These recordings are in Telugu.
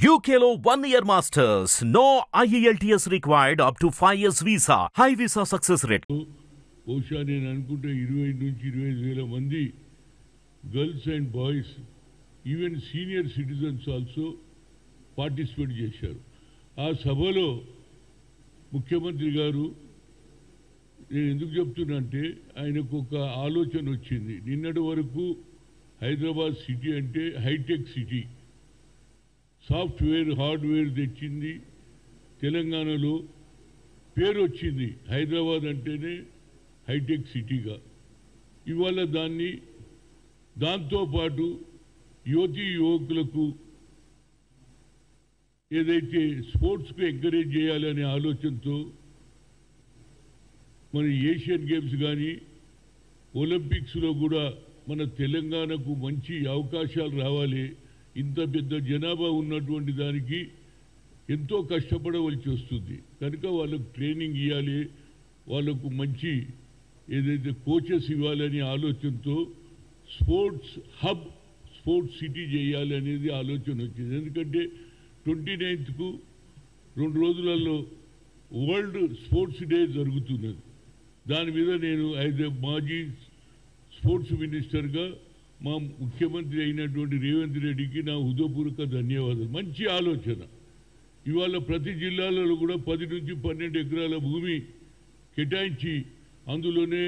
UKLO 1 year masters. No IELTS required up to 5 years visa. High visa success rate. బహుశా నేను అనుకుంటే 20 నుంచి 25 వేల మంది girls and boys even senior citizens also participate చేశారు. ఆ సభలో ముఖ్యమంత్రి గారు, నేను ఎందుకు చెప్తున్నా అంటే ఆయనకు ఒక ఆలోచన వచ్చింది. నిన్నటి వరకు హైదరాబాద్ సిటీ అంటే హైటెక్ సిటీ, సాఫ్ట్వేర్ హార్డ్వేర్ తెచ్చింది. తెలంగాణలో పేరు వచ్చింది హైదరాబాద్ అంటేనే హైటెక్ సిటీగా. ఇవాళ దాంతోపాటు యువతీ యువకులకు ఏదైతే స్పోర్ట్స్కు ఎంకరేజ్ చేయాలనే ఆలోచనతో మన ఏషియన్ గేమ్స్ కానీ ఒలింపిక్స్లో కూడా మన తెలంగాణకు మంచి అవకాశాలు రావాలి. ఇంత పెద్ద జనాభా ఉన్నటువంటి దానికి ఎంతో కష్టపడవలసి వస్తుంది కనుక వాళ్ళకు ట్రైనింగ్ ఇవ్వాలి, వాళ్ళకు మంచి ఏదైతే కోచెస్ ఇవ్వాలనే ఆలోచనతో స్పోర్ట్స్ హబ్, స్పోర్ట్స్ సిటీ చేయాలి అనేది ఆలోచన వచ్చింది. ఎందుకంటే 29కు 2 రోజులలో వరల్డ్ స్పోర్ట్స్ డే జరుగుతున్నది. దాని మీద నేను మాజీ స్పోర్ట్స్ మినిస్టర్గా మా ముఖ్యమంత్రి అయినటువంటి రేవంత్ రెడ్డికి నా హృదయపూర్వక ధన్యవాదాలు. మంచి ఆలోచన. ఇవాళ ప్రతి జిల్లాలలో కూడా 10 నుంచి 12 ఎకరాల భూమి కేటాయించి అందులోనే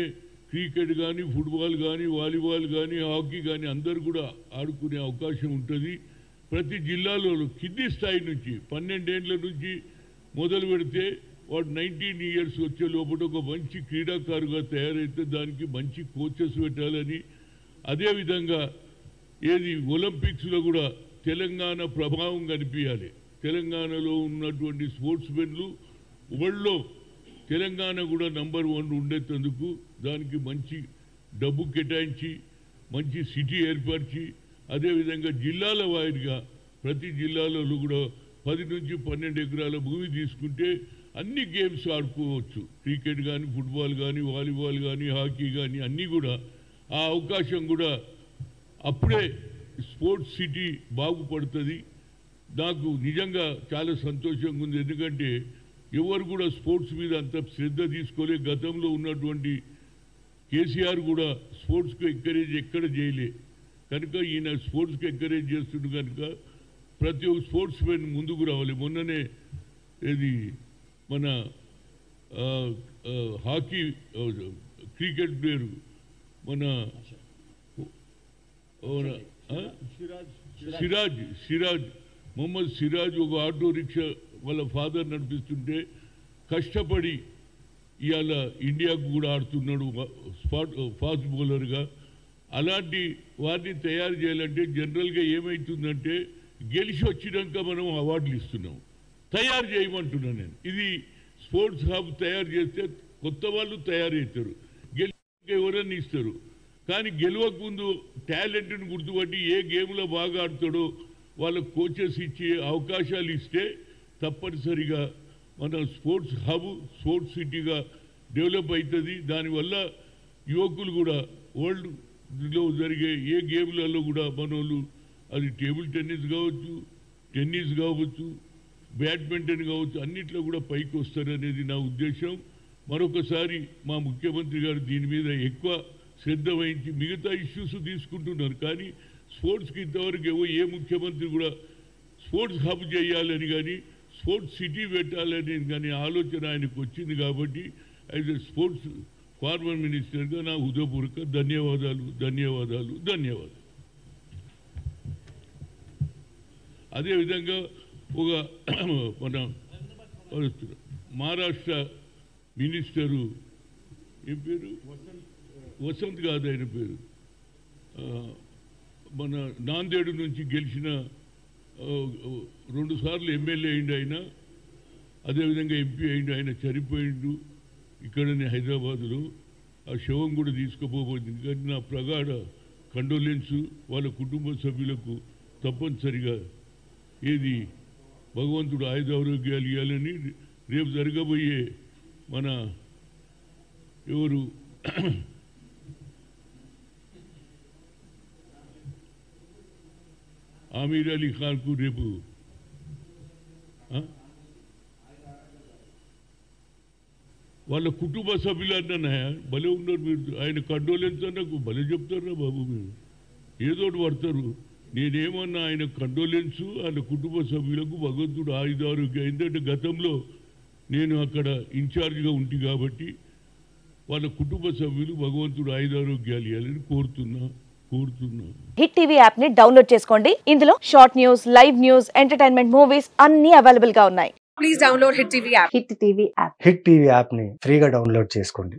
క్రికెట్ కానీ, ఫుట్బాల్ కానీ, వాలీబాల్ కానీ, హాకీ కానీ అందరూ కూడా ఆడుకునే అవకాశం ఉంటుంది. ప్రతి జిల్లాలో కింది స్థాయి నుంచి 12 ఏళ్ల నుంచి మొదలు పెడితే వాడు 19 ఇయర్స్ వచ్చే లోపల ఒక మంచి క్రీడాకారుగా తయారైతే దానికి మంచి కోచెస్ పెట్టాలని, అదేవిధంగా ఒలింపిక్స్లో కూడా తెలంగాణ ప్రభావం కనిపించాలి. తెలంగాణలో ఉన్నటువంటి స్పోర్ట్స్ మెన్లు వరల్డ్లో తెలంగాణ కూడా నంబర్ 1 ఉండేందుకు దానికి మంచి డబ్బు కేటాయించి మంచి సిటీ ఏర్పరిచి, అదేవిధంగా జిల్లాల వారీగా ప్రతి జిల్లాలలో కూడా 10 నుంచి 12 ఎకరాల భూమి తీసుకుంటే అన్ని గేమ్స్ ఆడుకోవచ్చు. క్రికెట్ కానీ, ఫుట్బాల్ కానీ, వాలీబాల్ కానీ, హాకీ కానీ అన్నీ కూడా ఆ అవకాశం కూడా అప్పుడే స్పోర్ట్స్ సిటీ బాగుపడుతుంది. నాకు నిజంగా చాలా సంతోషంగా ఉంది. ఎందుకంటే ఎవరు కూడా స్పోర్ట్స్ మీద అంత శ్రద్ధ తీసుకోలే. గతంలో ఉన్నటువంటి కేసీఆర్ కూడా స్పోర్ట్స్కు ఎంకరేజ్ ఎక్కడ చేయలే కనుక ఈయన స్పోర్ట్స్కి ఎంకరేజ్ చేస్తుండే కనుక ప్రతి ఒక్క స్పోర్ట్స్ మెన్ ముందుకు రావాలి. మొన్ననే మన హాకీ క్రికెట్ ప్లేయరు మన సిరాజ్ మొహమ్మద్ సిరాజ్ ఒక ఆటో రిక్షా వాళ్ళ ఫాదర్ నడిపిస్తుంటే కష్టపడి ఇవాళ ఇండియాకు కూడా ఆడుతున్నాడు ఫాస్ట్ బౌలర్గా. అలాంటి వారిని తయారు చేయాలంటే జనరల్గా ఏమవుతుందంటే గెలిచి వచ్చినాక మనం అవార్డులు ఇస్తున్నాం, తయారు చేయమంటున్నాను నేను. ఇది స్పోర్ట్స్ హబ్ తయారు చేస్తే కొత్త వాళ్ళు తయారవుతారు, గెలిచాక ఎవరన్నా ఇస్తారు. కానీ గెలవక ముందు టాలెంట్ని గుర్తుపట్టి ఏ గేమ్లో బాగా ఆడతాడో వాళ్ళ కోచెస్ ఇచ్చి అవకాశాలు ఇస్తే తప్పనిసరిగా మన స్పోర్ట్స్ హబ్, స్పోర్ట్స్ సిటీగా డెవలప్ అవుతుంది. దానివల్ల యువకులు కూడా వరల్డ్లో జరిగే ఏ గేమ్లలో కూడా మనోళ్ళు, అది టేబుల్ టెన్నిస్ కావచ్చు, టెన్నిస్ కావచ్చు, బ్యాడ్మింటన్ కావచ్చు, అన్నిట్లో కూడా పైకి వస్తారనేది నా ఉద్దేశం. మరొకసారి మా ముఖ్యమంత్రి గారు దీని మీద ఎక్కువ శ్రద్ధ వహించి మిగతా ఇష్యూస్ తీసుకుంటున్నారు. కానీ స్పోర్ట్స్కి ఇంతవరకు ఏ ముఖ్యమంత్రి కూడా స్పోర్ట్స్ హబ్ చేయాలని కానీ స్పోర్ట్స్ సిటీ పెట్టాలని కానీ ఆలోచన ఆయనకు వచ్చింది. కాబట్టి యాజ్ ఎ స్పోర్ట్స్ ఫార్మర్ మినిస్టర్గా నా హృదయపూర్వక ధన్యవాదాలు. అదేవిధంగా ఒక మన మహారాష్ట్ర మినిస్టరు ఏం పేరు, వసంత్ కాదు ఆయన పేరు, మన నాందేడు నుంచి గెలిచిన 2 సార్లు ఎమ్మెల్యే అయిండు ఆయన, అదేవిధంగా ఎంపీ అయిండు. ఆయన చనిపోయిండు ఇక్కడనే హైదరాబాదులో. ఆ శవం కూడా తీసుకుపోబోతుంది. కానీ నా ప్రగాఢ కండోలెన్స్ వాళ్ళ కుటుంబ సభ్యులకు తప్పనిసరిగా భగవంతుడు ఆయుధారోగ్యాలు ఇవ్వాలని రేపు జరగబోయే మన आमिर अली खान को रेपू ఆ? వాళ్ళ కుటుంబ సభ్యులన్నా భలే ఉన్నారు మీరు. ఆయన కండోలెన్స్ అన్నకు భలే చెప్తారా బాబు మీరు, ఏదోటి పడతారు. నేనేమన్నా ఆయన కండోలెన్స్ వాళ్ళ కుటుంబ సభ్యులకు భగవంతుడు ఆయుధారోగ్యం. ఎందుకంటే గతంలో నేను అక్కడ ఇన్ఛార్జ్గా ఉంటి కాబట్టి వాళ్ళ కుటుంబ సభ్యులు భగవంతుడు ఆయుధారోగ్యాలు ఇవ్వాలని కోరుతున్నా. హిట్ టీవీ యాప్ ని డౌన్లోడ్ చేసుకోండి. ఇందులో short news, live news, entertainment movies అన్ని అవైలబుల్ గా ఉన్నాయి. Please download hit TV app. Hit TV app ని ఫ్రీగా డౌన్లోడ్ చేసుకోండి.